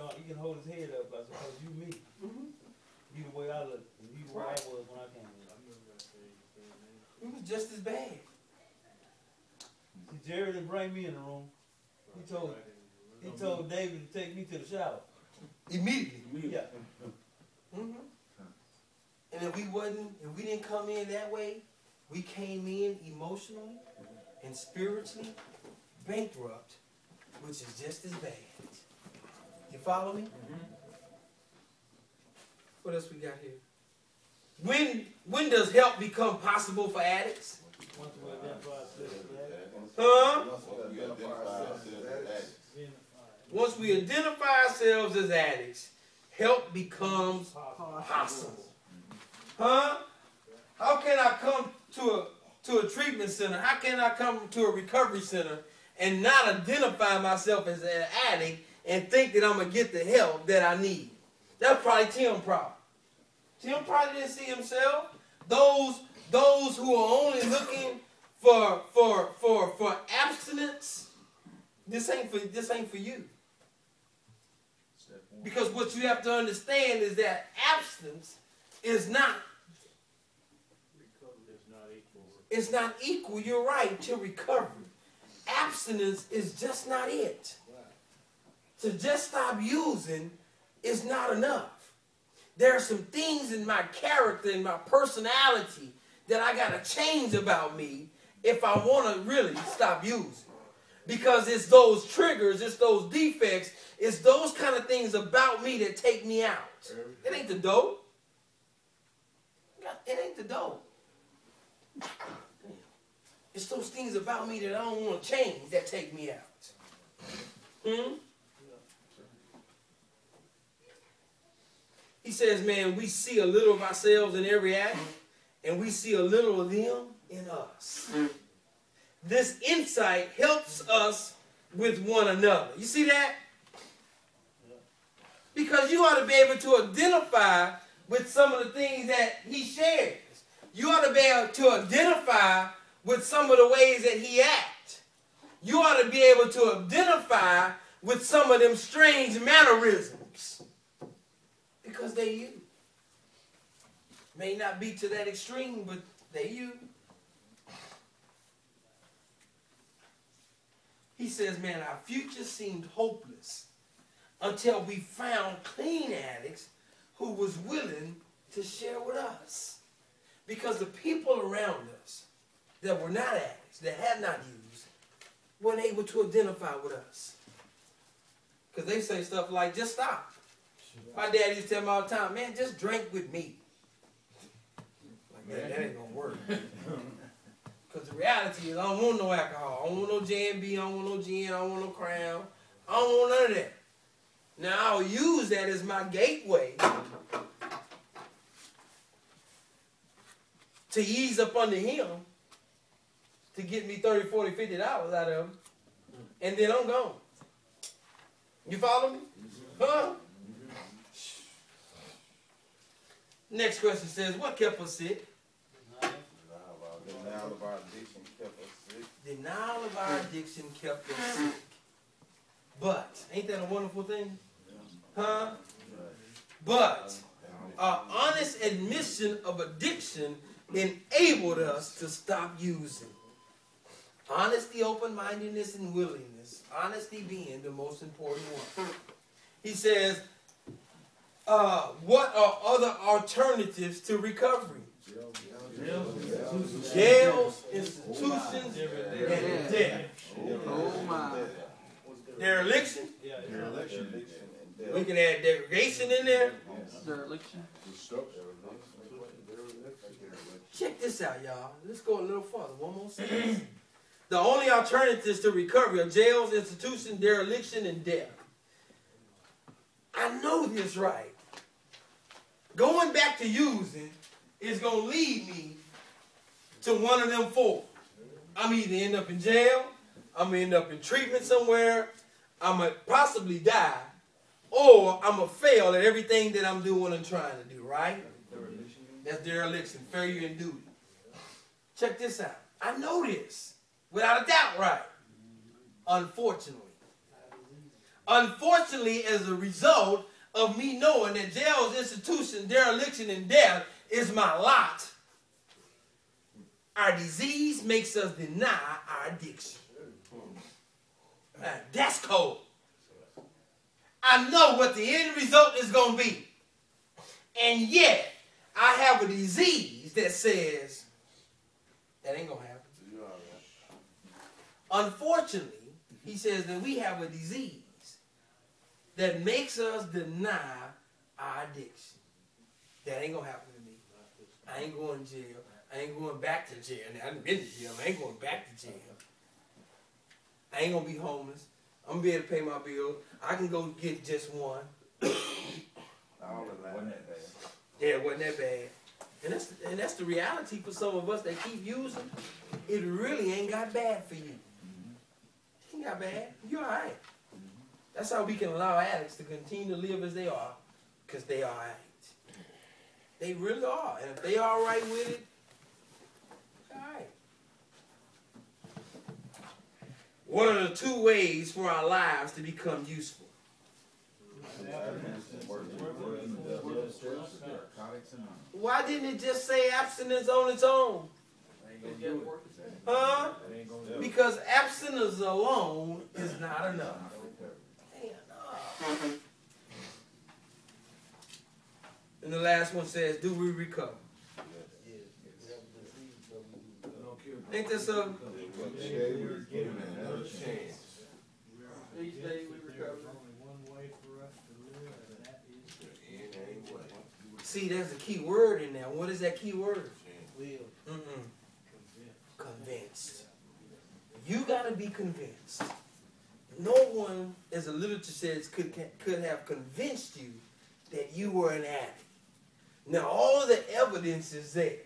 no, he can hold his head up because you me. You the way I look. You the way I was when I came in. It was just as bad. See, Jerry didn't bring me in the room. He told David to take me to the shower. Immediately. Yeah. And if we didn't come in that way, we came in emotionally and spiritually bankrupt, which is just as bad. You follow me? What else we got here? When does help become possible for addicts? Once we identify ourselves as addicts. Huh? Once we identify ourselves as addicts, Help becomes possible. Huh? How can I come to a treatment center? How can I come to a recovery center and not identify myself as an addict and think that I'm going to get the help that I need? That's probably Tim's problem. Tim probably didn't see himself. Those who are only looking for abstinence, this ain't for you. Because what you have to understand is that abstinence is not equal, you're right, to recovery. Abstinence is just not it. To just stop using is not enough. There are some things in my character and my personality that I got to change about me if I want to really stop using. Because it's those triggers, it's those defects, it's those kind of things about me that take me out. It ain't the dope. It ain't the dope. It's those things about me that I don't want to change that take me out. He says, man, we see a little of ourselves in every act, and we see a little of them in us. This insight helps us with one another. You see that? Because you ought to be able to identify with some of the things that he shares. You ought to be able to identify with some of the ways that he acts. You ought to be able to identify with some of them strange mannerisms. Because they you. May not be to that extreme, but they you. He says, man, our future seemed hopeless until we found clean addicts who was willing to share with us. Because the people around us that were not addicts, that had not used, weren't able to identify with us. Because they say stuff like, just stop. My dad used to tell me all the time, man, just drink with me. Like, man, that ain't going to work. Because the reality is, I don't want no alcohol. I don't want no J&B. I don't want no gin. I don't want no Crown. I don't want none of that. Now, I'll use that as my gateway to ease up under him to get me $30, $40, $50 out of him. And then I'm gone. You follow me? Huh? Next question says, what kept us sick? Denial of our addiction kept us sick. Denial of our addiction kept us sick. But, ain't that a wonderful thing? Huh? But, our honest admission of addiction enabled us to stop using. Honesty, open-mindedness, and willingness. Honesty being the most important one. He says, what are other alternatives to recovery? Jails, institutions, and death. Oh my. Dereliction. Dereliction. We can add degradation in there. Dereliction. Check this out, y'all. Let's go a little further. One more sentence. The only alternatives to recovery are jails, institutions, dereliction, and death. I know this right. Going back to using is going to lead me to one of them four. I'm either end up in jail, I'm going to end up in treatment somewhere, I'm going to possibly die, or I'm going to fail at everything that I'm doing and trying to do, right? That's dereliction, failure in duty. Check this out. I know this, without a doubt, right? Unfortunately, Unfortunately, as a result of me knowing that jails, institution, dereliction, and death is my lot, our disease makes us deny our addiction. That's cold. I know what the end result is going to be. And yet, I have a disease that says, that ain't going to happen. Unfortunately, he says that we have a disease that makes us deny our addiction. That ain't going to happen to me. I ain't going to jail. I ain't going back to jail. Now, I've been to jail. I ain't going back to jail. I ain't going to be homeless. I'm going to be able to pay my bills. I can go get just one. Wasn't that bad? Yeah, it wasn't that bad. And that's the reality for some of us that keep using. It really ain't got bad for you. It ain't got bad. You're all right. That's how we can allow addicts to continue to live as they are, because they are addicts. They really are. And if they are all right with it, all right. What are the 2 ways for our lives to become useful? Why didn't it just say abstinence on its own? Huh? Because abstinence alone is not enough. And the last one says, do we recover? Ain't that something? Each day we recover. See, there's a key word in there. What is that key word? Convinced. You got to be convinced. No one, as the literature says, could have convinced you that you were an addict. Now, all of the evidence is there.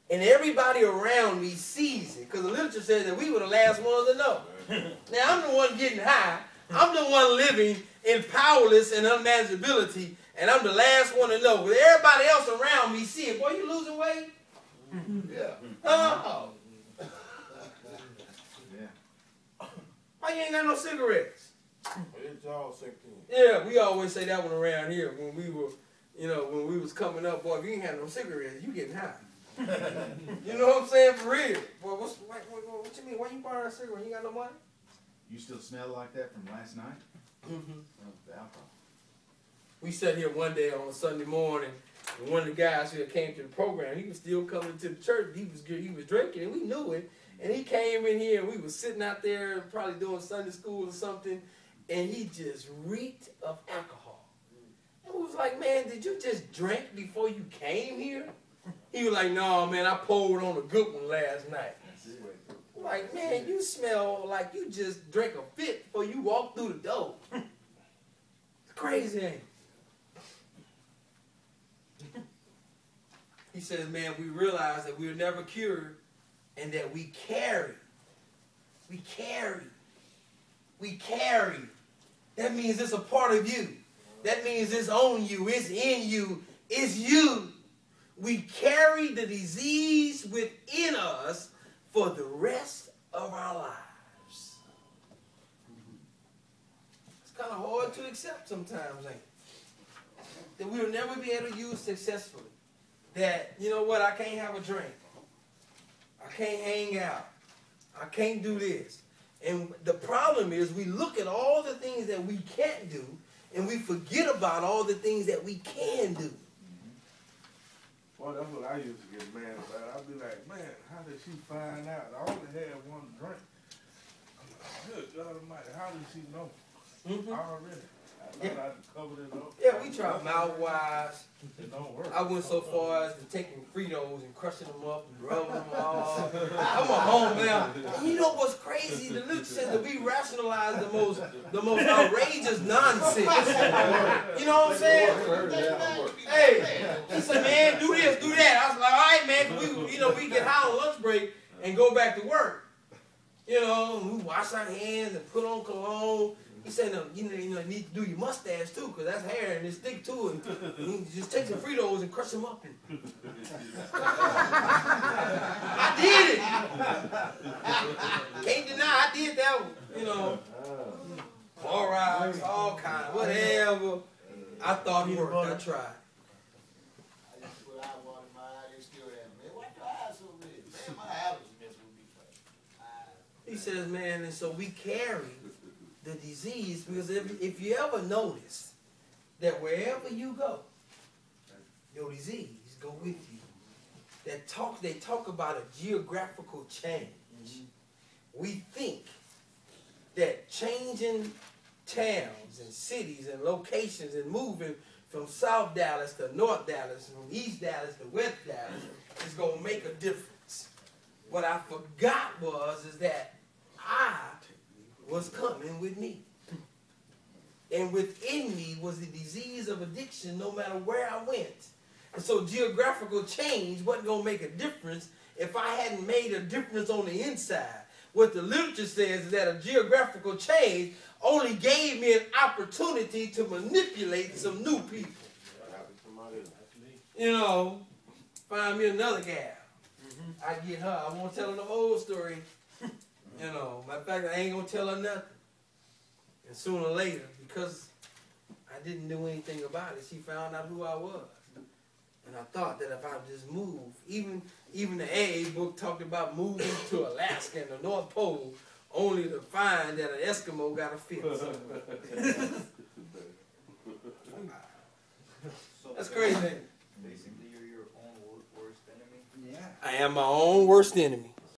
And everybody around me sees it. Because the literature says that we were the last ones to know. Now, I'm the one getting high. I'm the one living in powerless and unmanageability. And I'm the last one to know. But everybody else around me see it. Boy, you losing weight? Yeah. Huh? Why you ain't got no cigarettes? It's all sick to me. Yeah, we always say that one around here when we were, when we was coming up. Boy, if you ain't had no cigarettes, you getting high. You know what I'm saying? For real. Boy, what you mean? Why you buying a cigarette? You got no money? You still smell like that from last night? The alcohol. We sat here one day on a Sunday morning, and one of the guys who came to the program, he was still coming to the church. He was drinking, and we knew it. And he came in here, and we was sitting out there probably doing Sunday school or something, and he just reeked of alcohol. And we was like, man, did you just drink before you came here? He was like, no, man, I poured on a good one last night. Like, man, you smell like you just drank a fit before you walk through the door. It's crazy, ain't it? He says, man, we realize that we are never cured and that we carry. We carry. We carry. That means it's a part of you. That means it's on you. It's in you. It's you. We carry the disease within us for the rest of our lives. It's kind of hard to accept sometimes, ain't it? That we will never be able to use successfully. That, you know what, I can't have a drink. I can't hang out. I can't do this. And the problem is we look at all the things that we can't do and we forget about all the things that we can do. Well, that's what I used to get mad about. I'd be like, man, how did she find out? I only had one drink. I'm like, good God Almighty, how did she know? Already. I thought I'd covered it up. Yeah, we tried mouthwise. It don't work. I went so far as to taking Fritos and crushing them up and rubbing them all. I'm a home now. And you know what's crazy? The literature says that we rationalize the most outrageous nonsense. You know what I'm saying? Hey, he said, man, do this, do that. I was like, all right, man, we get high on lunch break and go back to work. You know, we wash our hands and put on cologne. He said, no, you need to do your mustache too, because that's hair and it's thick too. And you just take some Fritos and crush them up. And I did it. Can't deny I did that one, Clorox, all kinds, whatever. I thought it worked. I tried. I used to put eye water in my eye, they still have, man, why your eyes so red? Man, my eye was messing with me. He says, man, and so we carry the disease because if you ever notice that wherever you go, your disease go with you. They talk about a geographical change. We think that changing towns and cities and locations and moving from South Dallas to North Dallas, from East Dallas to West Dallas is going to make a difference. What I forgot is that I was coming with me. And within me was the disease of addiction no matter where I went. And so geographical change wasn't going to make a difference if I hadn't made a difference on the inside. What the literature says is that a geographical change only gave me an opportunity to manipulate some new people. You know, find me another gal. I get her. I won't tell her the whole story. You know, matter of fact, I ain't going to tell her nothing. And sooner or later, because I didn't do anything about it, she found out who I was. And I thought that if I just move, even the AA book talked about moving to Alaska and the North Pole, only to find that an Eskimo got a fit. That's crazy. Basically, you're your own worst enemy. Yeah. I am my own worst enemy.